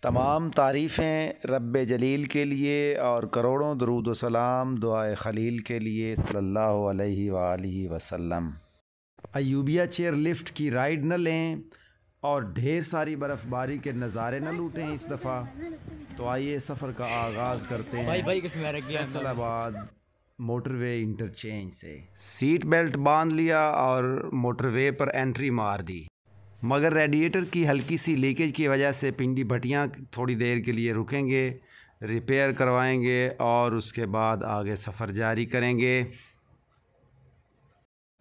तमाम तारीफ़ें रब्बे जलील के लिए और करोड़ों दरूद व सलाम दुआए खलील के लिए सल्लल्लाहु अलैहि वालिहि वसल्लम। अयूबिया चेयर लिफ्ट की राइड न लें और ढेर सारी बर्फ़बारी के नज़ारे न लूटें इस दफ़ा। तो आइए सफ़र का आगाज़ करते हैं फैसलाबाद मोटरवे इंटरचेंज से। सीट बेल्ट बांध लिया और मोटरवे पर एंट्री मार दी, मगर रेडिएटर की हल्की सी लीकेज की वजह से पिंडी भटियाँ थोड़ी देर के लिए रुकेंगे, रिपेयर करवाएंगे और उसके बाद आगे सफ़र जारी करेंगे।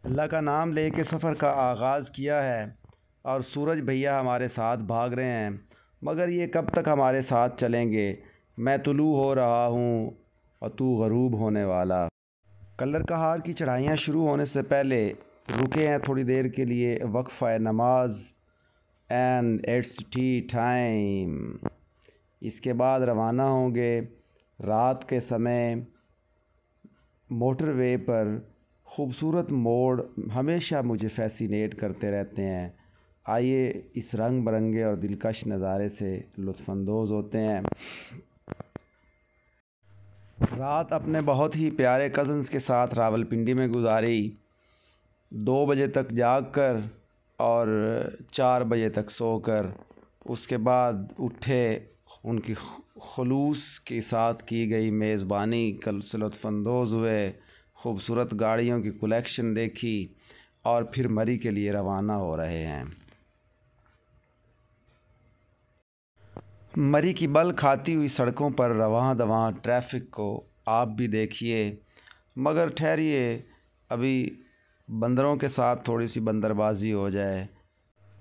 अल्लाह का नाम लेके सफ़र का आगाज़ किया है और सूरज भैया हमारे साथ भाग रहे हैं, मगर ये कब तक हमारे साथ चलेंगे। मैं तुलू हो रहा हूँ और तू गरूब होने वाला। कलर कहार की चढ़ाइयाँ शुरू होने से पहले रुके हैं थोड़ी देर के लिए वक्फ़ा नमाज एंड इट्स टी टाइम। इसके बाद रवाना होंगे। रात के समय मोटरवे पर ख़ूबसूरत मोड़ हमेशा मुझे फ़ैसिनेट करते रहते हैं। आइए इस रंग बरंगे और दिलकश नज़ारे से लुत्फ़अंदोज़ होते हैं। रात अपने बहुत ही प्यारे कज़न्स के साथ रावलपिंडी में गुजारी। 2 बजे तक जाग कर और 4 बजे तक सोकर उसके बाद उठे। उनकी खुलूस के साथ की गई मेज़बानी कल से लुत्फ़अंदोज़ हुए। खूबसूरत गाड़ियों की कलेक्शन देखी और फिर मरी के लिए रवाना हो रहे हैं। मरी की बल खाती हुई सड़कों पर रवां दवां ट्रैफिक को आप भी देखिए, मगर ठहरिए, अभी बंदरों के साथ थोड़ी सी बंदरबाजी हो जाए।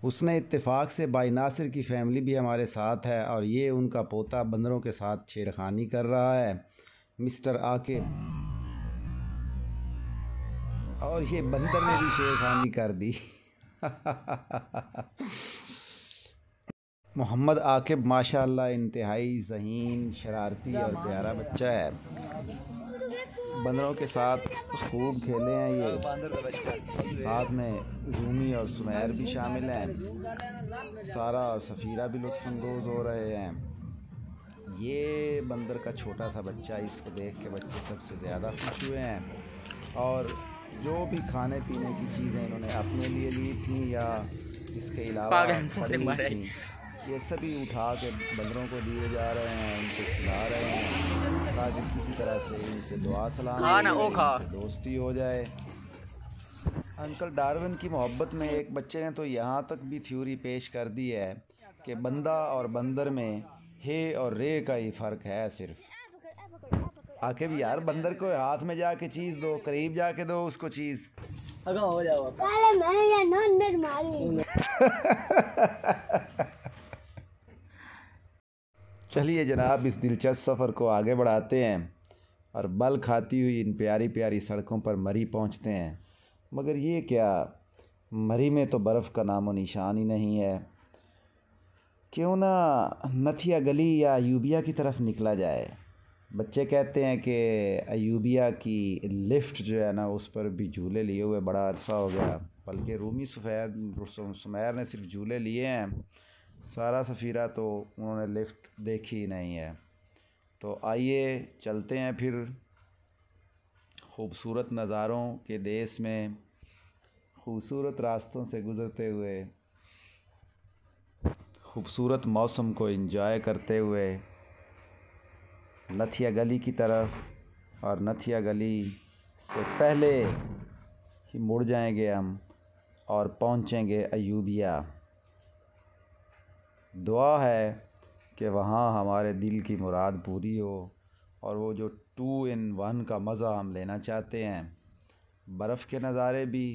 उसने इत्तेफाक से भाई नासिर की फैमिली भी हमारे साथ है और ये उनका पोता बंदरों के साथ छेड़खानी कर रहा है, मिस्टर आके, और ये बंदर ने भी छेड़खानी कर दी। मोहम्मद आकिब माशाअल्लाह इंतहाई ज़हीन, शरारती और प्यारा बच्चा है। बंदरों के साथ खूब खेले हैं ये। साथ में रूमी और सुमैर भी शामिल हैं। सारा और सफ़ीरा भी लुत्फ़अंदोज़ हो रहे हैं। ये बंदर का छोटा सा बच्चा, इसको देख के बच्चे सबसे ज़्यादा खुश हुए हैं और जो भी खाने पीने की चीज़ें इन्होंने अपने लिए ली थी या इसके अलावा पड़ी हुई थी, ये सभी उठा के बंदरों को दिए जा रहे हैं, उनको खिला रहे हैं ताकि किसी तरह से इनसे दुआ सलाम इनसे दोस्ती हो जाए। अंकल डार्विन की मोहब्बत में एक बच्चे ने तो यहाँ तक भी थ्योरी पेश कर दी है कि बंदा और बंदर में हे और रे का ही फ़र्क है सिर्फ। आके भी यार बंदर को हाथ में जाके चीज़ दो, करीब जाके दो उसको चीज़। हो जाओ चलिए जनाब, इस दिलचस्प सफ़र को आगे बढ़ाते हैं और बल खाती हुई इन प्यारी प्यारी सड़कों पर मरी पहुंचते हैं। मगर ये क्या, मरी में तो बर्फ़ का नामो निशान ही नहीं है। क्यों ना नथिया गली या अयूबिया की तरफ निकला जाए। बच्चे कहते हैं कि अयूबिया की लिफ्ट जो है ना, उस पर भी झूले लिए हुए बड़ा अरसा हो गया, बल्कि रूमी सुमैर ने सिर्फ झूले लिए हैं, सारा सफ़ीरा तो उन्होंने लिफ्ट देखी ही नहीं है। तो आइए चलते हैं फिर खूबसूरत नज़ारों के देश में, खूबसूरत रास्तों से गुज़रते हुए, खूबसूरत मौसम को एंजॉय करते हुए नथिया गली की तरफ। और नथिया गली से पहले ही मुड़ जाएंगे हम और पहुंचेंगे अयूबिया। दुआ है कि वहाँ हमारे दिल की मुराद पूरी हो और वो जो 2 in 1 का मज़ा हम लेना चाहते हैं, बर्फ़ के नज़ारे भी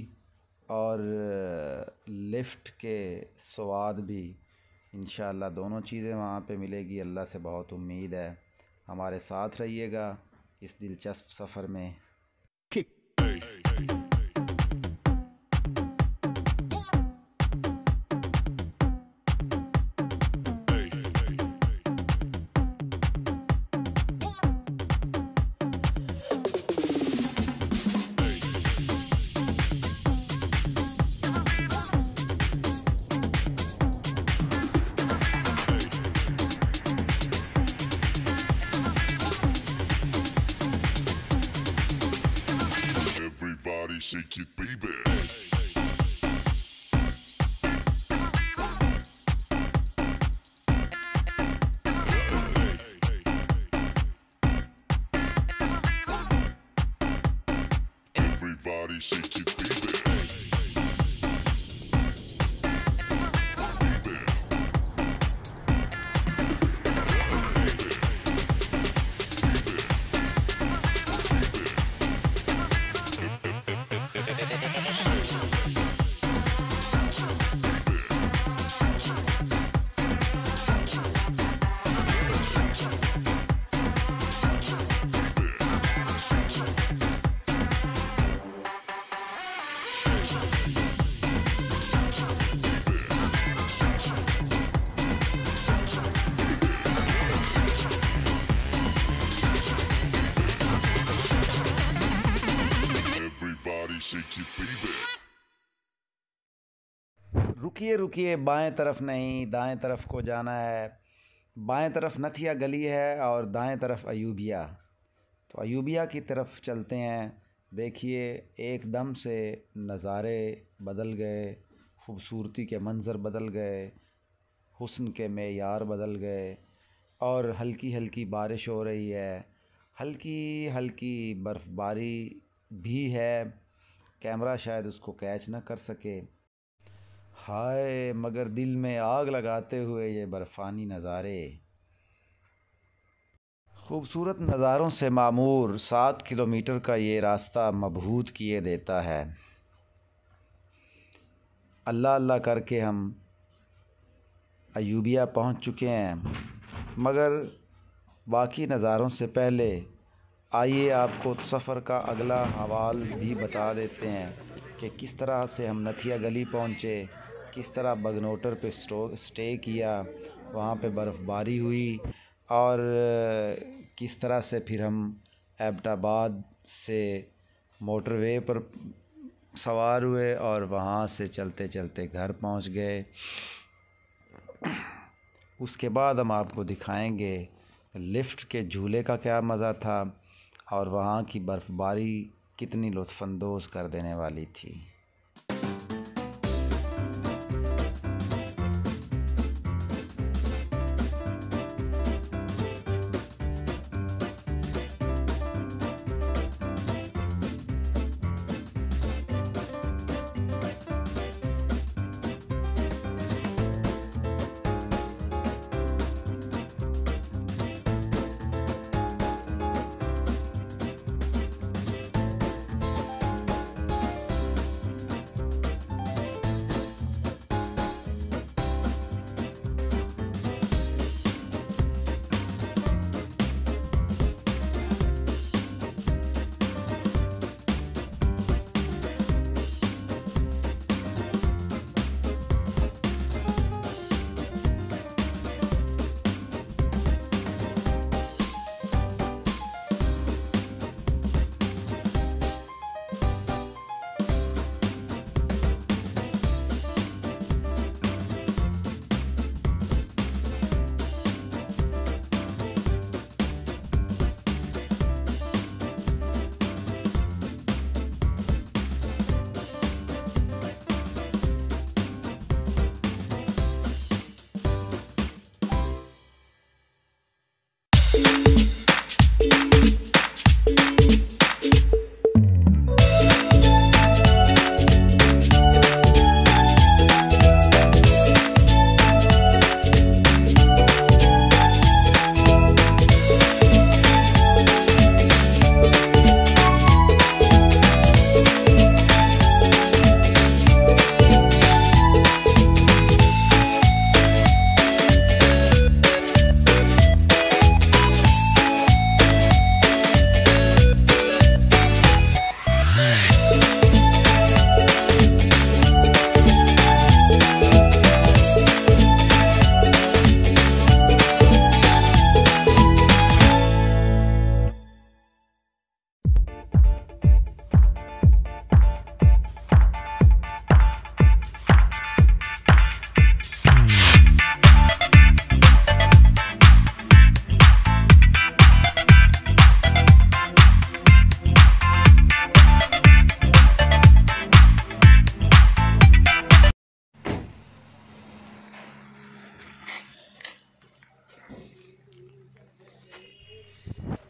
और लिफ्ट के स्वाद भी, इंशाअल्लाह दोनों चीज़ें वहाँ पे मिलेगी। अल्लाह से बहुत उम्मीद है। हमारे साथ रहिएगा इस दिलचस्प सफ़र में। shake it, baby. Everybody shake it, baby. Shake it, baby. रुकिए रुकिए, बाएं तरफ नहीं दाएं तरफ को जाना है। बाएं तरफ नथिया गली है और दाएं तरफ अयूबिया। तो अयूबिया की तरफ चलते हैं। देखिए एकदम से नज़ारे बदल गए, खूबसूरती के मंज़र बदल गए, हुस्न के मेयार बदल गए और हल्की हल्की बारिश हो रही है, हल्की हल्की बर्फ़बारी भी है। कैमरा शायद उसको कैच ना कर सके। हाय, मगर दिल में आग लगाते हुए ये बर्फ़ानी नज़ारे। खूबसूरत नज़ारों से मामूर 7 किलोमीटर का ये रास्ता मबहूत किए देता है। अल्लाह अल्लाह करके हम अयूबिया पहुंच चुके हैं, मगर बाकी नज़ारों से पहले आइए आपको सफ़र का अगला हवाल भी बता देते हैं कि किस तरह से हम नथिया गली पहुँचे, किस तरह बगनोटर पे स्टे किया, वहाँ पे बर्फ़बारी हुई और किस तरह से फिर हम एबटाबाद से मोटरवे पर सवार हुए और वहाँ से चलते चलते घर पहुँच गए। उसके बाद हम आपको दिखाएंगे लिफ़्ट के झूले का क्या मज़ा था और वहाँ की बर्फ़बारी कितनी लुत्फ़अंदोज़ कर देने वाली थी।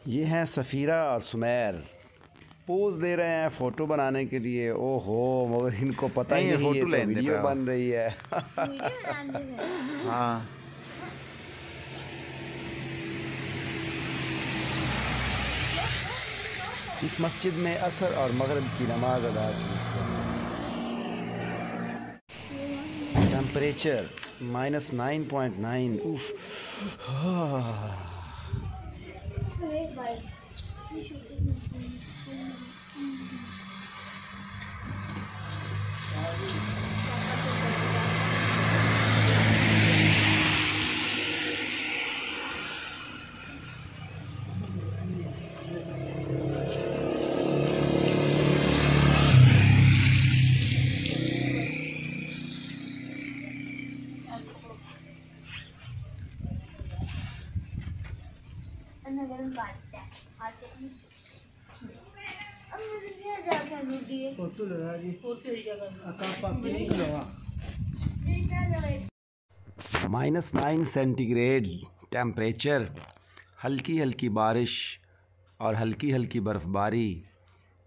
ये हैं सफ़ीरा और सुमेर, पोज दे रहे हैं फ़ोटो बनाने के लिए। ओहो, मगर इनको पता ही नहीं, ये तो वीडियो बन रही है। हाँ, इस मस्जिद में असर और मगरिब की नमाज अदा की। टेम्परेचर -9.9। उफ। -9 सेंटीग्रेड टेम्परेचर, हल्की हल्की बारिश और हल्की हल्की बर्फ़बारी।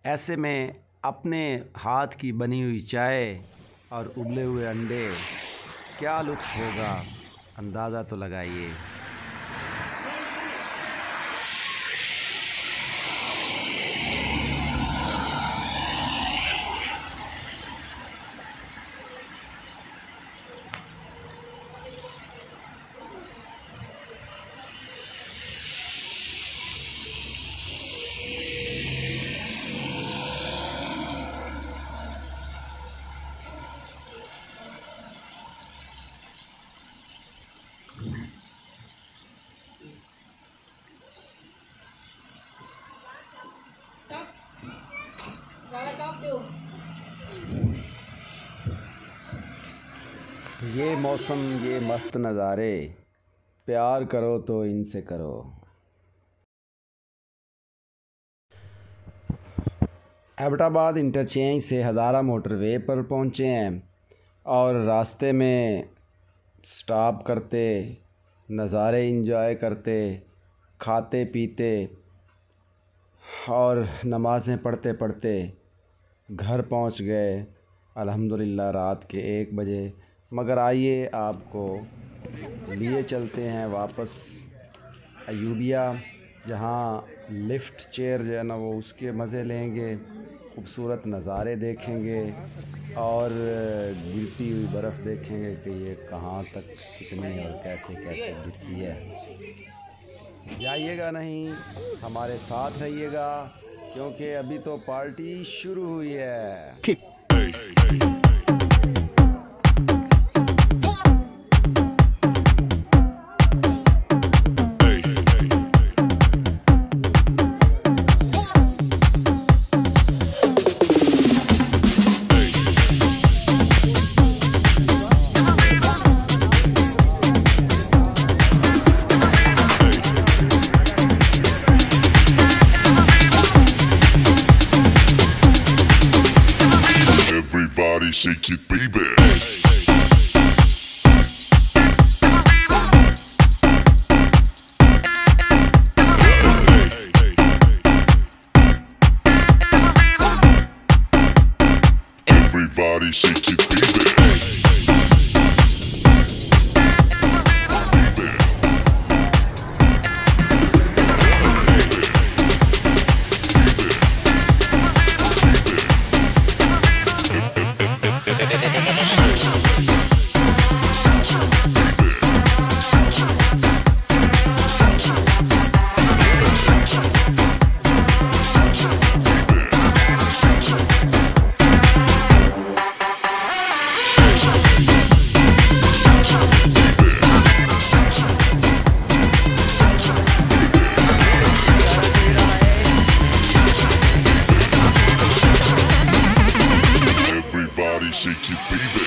ऐसे में अपने हाथ की बनी हुई चाय और उबले हुए अंडे, क्या लुत्फ़ होगा, अंदाज़ा तो लगाइए। ये मौसम, ये मस्त नज़ारे, प्यार करो तो इनसे करो। एबटाबाद इंटरचेंज से हज़ारा मोटरवे पर पहुँचे हैं और रास्ते में स्टॉप करते, नज़ारे इंजॉय करते, खाते पीते और नमाज़ें पढ़ते पढ़ते घर पहुँच गए अल्हम्दुलिल्लाह रात के 1 बजे। मगर आइए आपको लिए चलते हैं वापस अयूबिया, जहाँ लिफ्ट चेयर जो है ना वो उसके मज़े लेंगे, खूबसूरत नज़ारे देखेंगे और गिरती हुई बर्फ़ देखेंगे कि ये कहाँ तक कितनी और कैसे कैसे गिरती है। जाइएगा नहीं, हमारे साथ रहिएगा, क्योंकि अभी तो पार्टी शुरू हुई है। Everybody shake it, baby. Everybody shake it, baby. Everybody shake it, baby.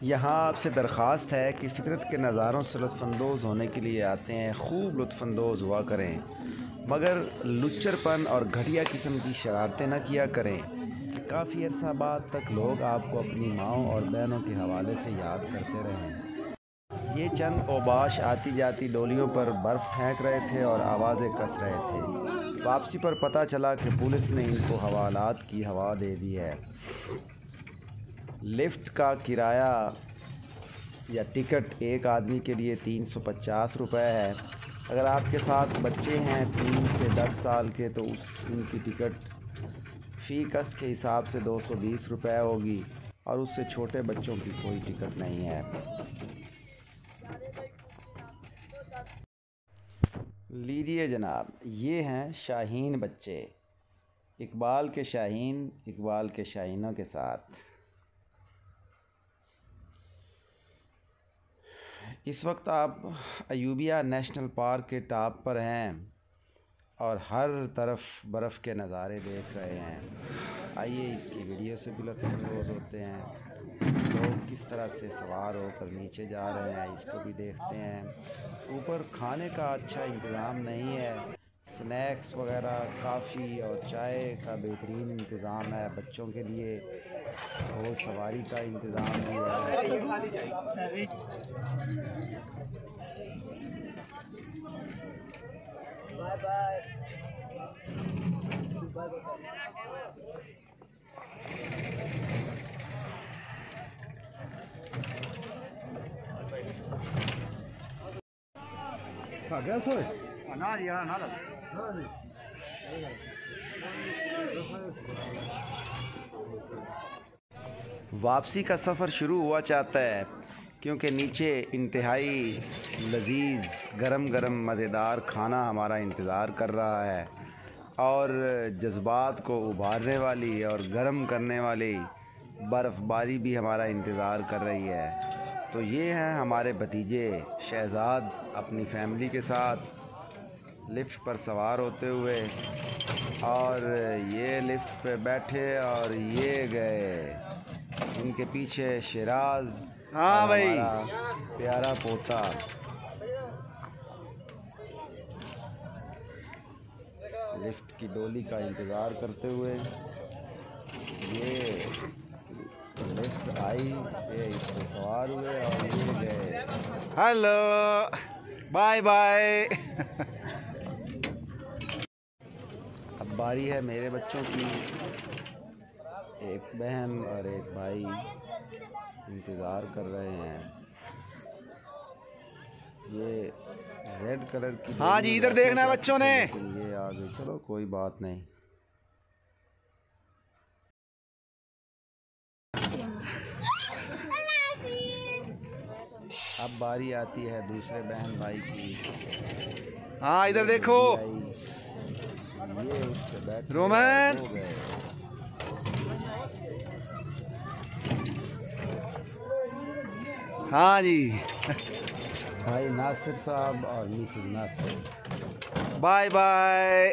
यहाँ आपसे दरख्वास्त है कि फ़ितरत के नज़ारों से लुत्फ़अंदोज़ होने के लिए आते हैं, खूब लुत्फ़अंदोज़ हुआ करें, मगर लुच्चरपन और घटिया किस्म की शरारतें न किया करें कि काफ़ी अरसा बाद तक लोग आपको अपनी माँओं और बहनों के हवाले से याद करते रहें। ये चंद ओबाश आती जाती डोलियों पर बर्फ़ फेंक रहे थे और आवाज़ें कस रहे थे। वापसी पर पता चला कि पुलिस ने इनको हवालात की हवा दे दी है। लिफ्ट का किराया या टिकट एक आदमी के लिए 350 रुपये है। अगर आपके साथ बच्चे हैं 3 से 10 साल के तो उनकी टिकट फ़ी कस के हिसाब से 220 रुपये होगी और उससे छोटे बच्चों की कोई टिकट नहीं है। लीजिए जनाब, ये हैं शाहीन बच्चे, इकबाल के शाहीन, इकबाल के शाहीनों के साथ। इस वक्त आप अयूबिया नेशनल पार्क के टॉप पर हैं और हर तरफ बर्फ़ के नज़ारे देख रहे हैं। आइए इसकी वीडियो से भी लुत्फ़अंदोज़ होते हैं। लोग किस तरह से सवार होकर नीचे जा रहे हैं इसको भी देखते हैं। ऊपर खाने का अच्छा इंतज़ाम नहीं है, स्नैक्स वगैरह काफ़ी और चाय का बेहतरीन इंतज़ाम है। बच्चों के लिए और सवारी का इंतज़ाम भी है। Bye bye. क्या सोए ना यार ना वापसी का सफ़र शुरू हुआ चाहता है क्योंकि नीचे इंतहाई लजीज गरम गरम मज़ेदार खाना हमारा इंतज़ार कर रहा है और जज्बात को उभारने वाली और गर्म करने वाली बर्फ़बारी भी हमारा इंतज़ार कर रही है। तो ये हैं हमारे भतीजे शहज़ाद अपनी फैमिली के साथ लिफ्ट पर सवार होते हुए, और ये लिफ्ट पे बैठे और ये गए। इनके पीछे शिराज, हाँ भाई, प्यारा पोता। लिफ्ट की डोली का इंतज़ार करते हुए ये लिफ्ट आई, ये इस पे सवार हुए और ये गए। Hello, bye bye. अब बारी है मेरे बच्चों की। एक बहन और एक भाई इंतज़ार कर रहे हैं। ये रेड कलर की, हाँ जी, इधर देखना है बच्चों ने। ये आगे चलो, कोई बात नहीं। अब बारी आती है दूसरे बहन भाई की। हाँ इधर देखो, ये उस पे बैठ रोमन। हाँ जी, भाई नासिर साहब और मिसेस नासिर, बाय बाय।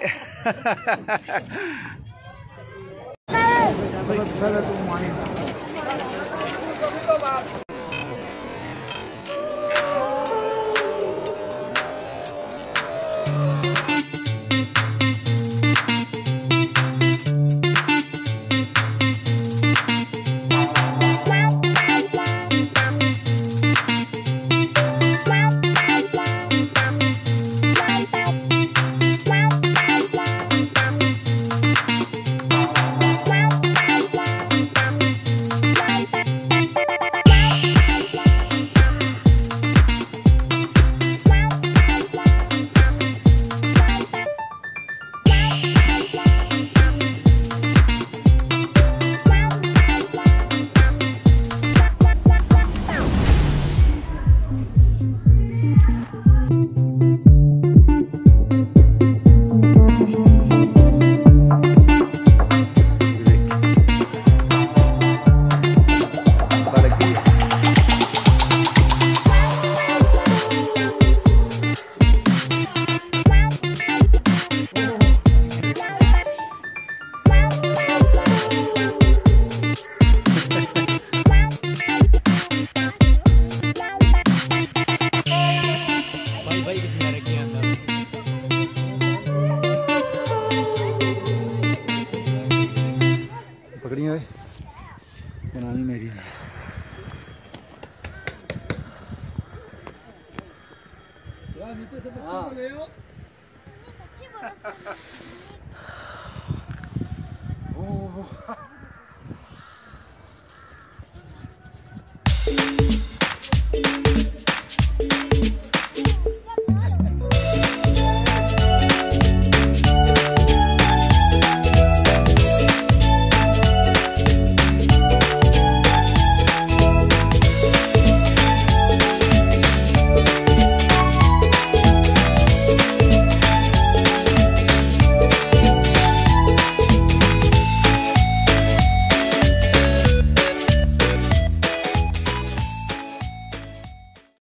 ओह